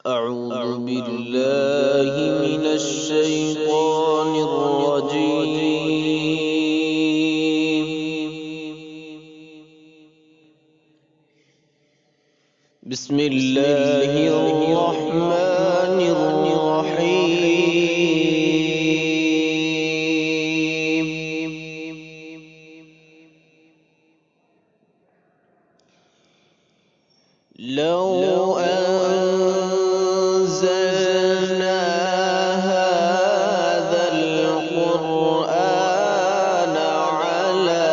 أعوذ بالله من الشيطان الرجيم. بسم الله الرحمن الرحيم. لو أنزلنا هذا القرآن على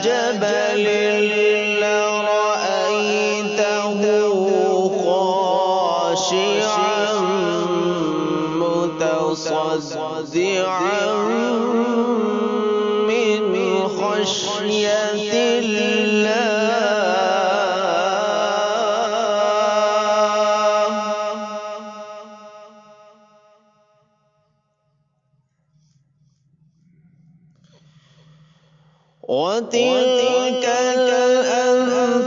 جبل لرأيته خاشعا متصدعا من خشية الله. وتلك الأمثال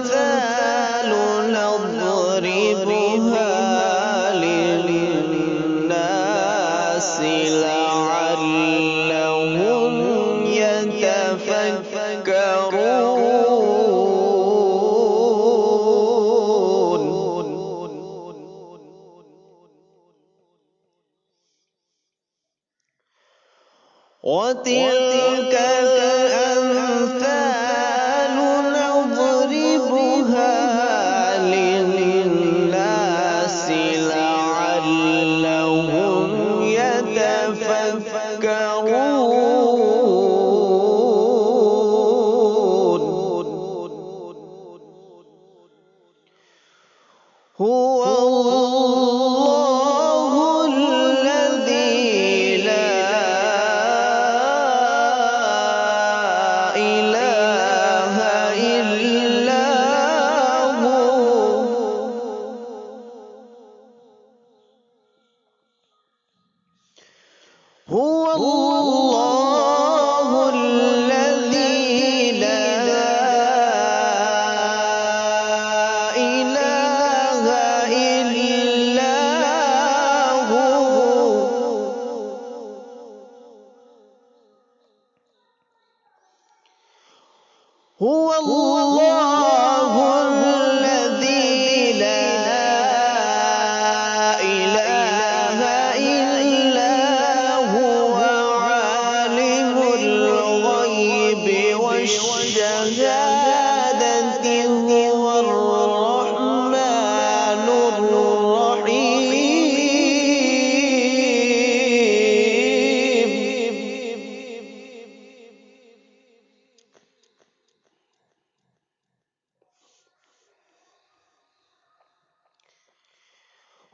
نضربها للناس لعلهم يتفكرون. وتلك الأمثال نضربها للناس لعلهم يتفكرون. هو الله الذي لا إله إلا هو الله الذي لا إله إلا هو الله الذي لا إله إلا هو عالم الغيب والشهادة هو الرحمن الرحيم.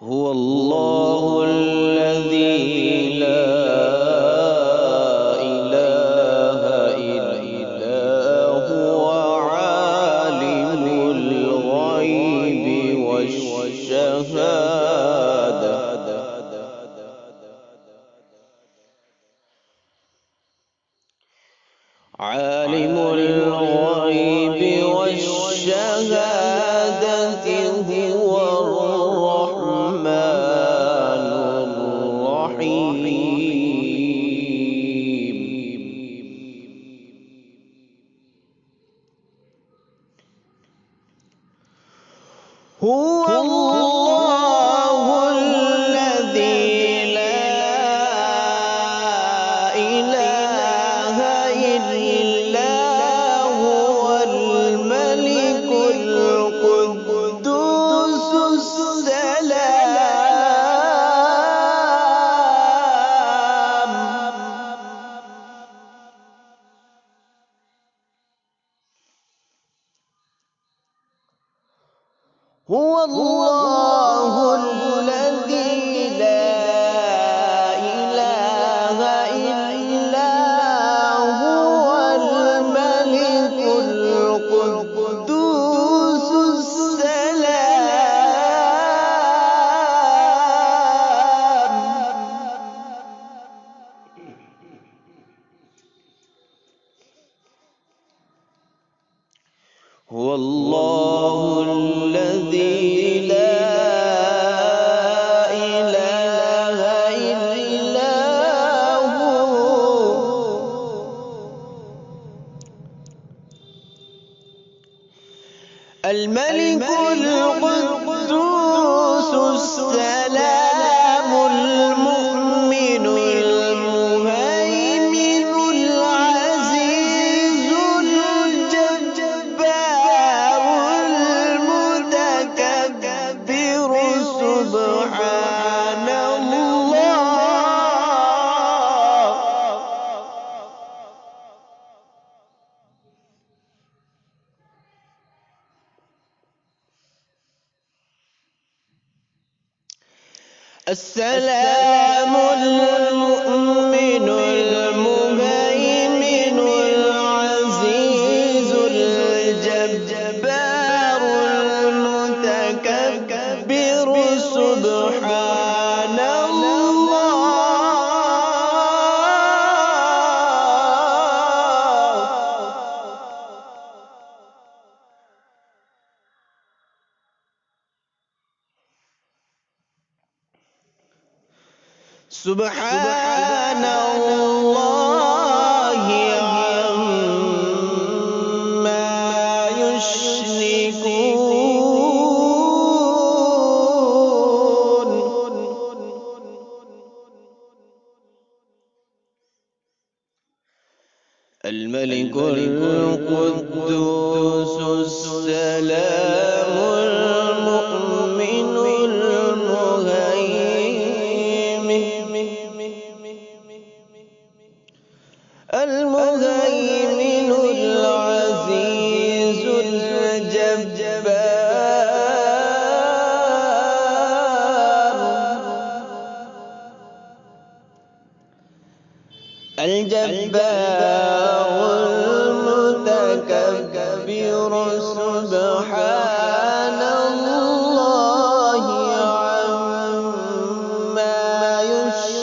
هو الله الذي لا إله إلا هو عالم الغيب والشهادة عالم الغيب والشهادة هو الرحمن الرحيم. هو الله الذي لا إله إلا هو الملك القدوس السلام. هو الله الذي لا إله إلا هو الملك القدوس السلام. السلام المؤمن المهيمن العزيز الجبار المتكبر سبحان الله. سبحان الله عما يشركون. الملك القدوس السلام المؤمن المهيمن العزيز الجبار المتكبر سبحان الله عما يشركون.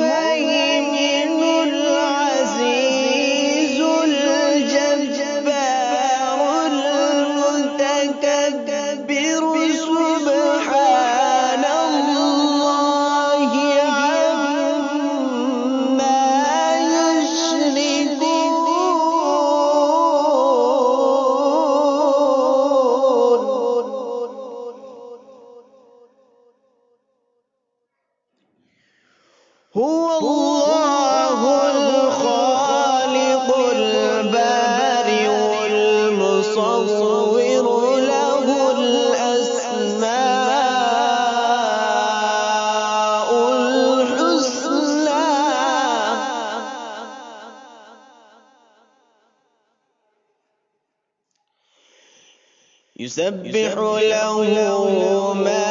المهيمن العزيز الجبار المتكبر سبحان الله عما يشركون. هو الله الخالق البارئ المصور له الأسماء الحسنى يسبح له ما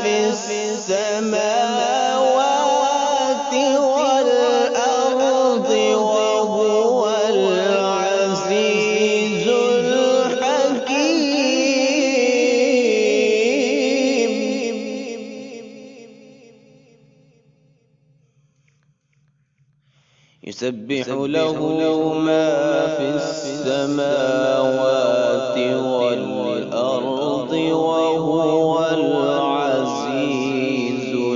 في السماوات والأرض وهو العزيز الحكيم. يسبح له ما في السماوات والأرض وهو العزيز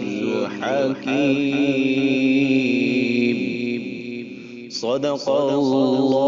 الحكيم. صدق الله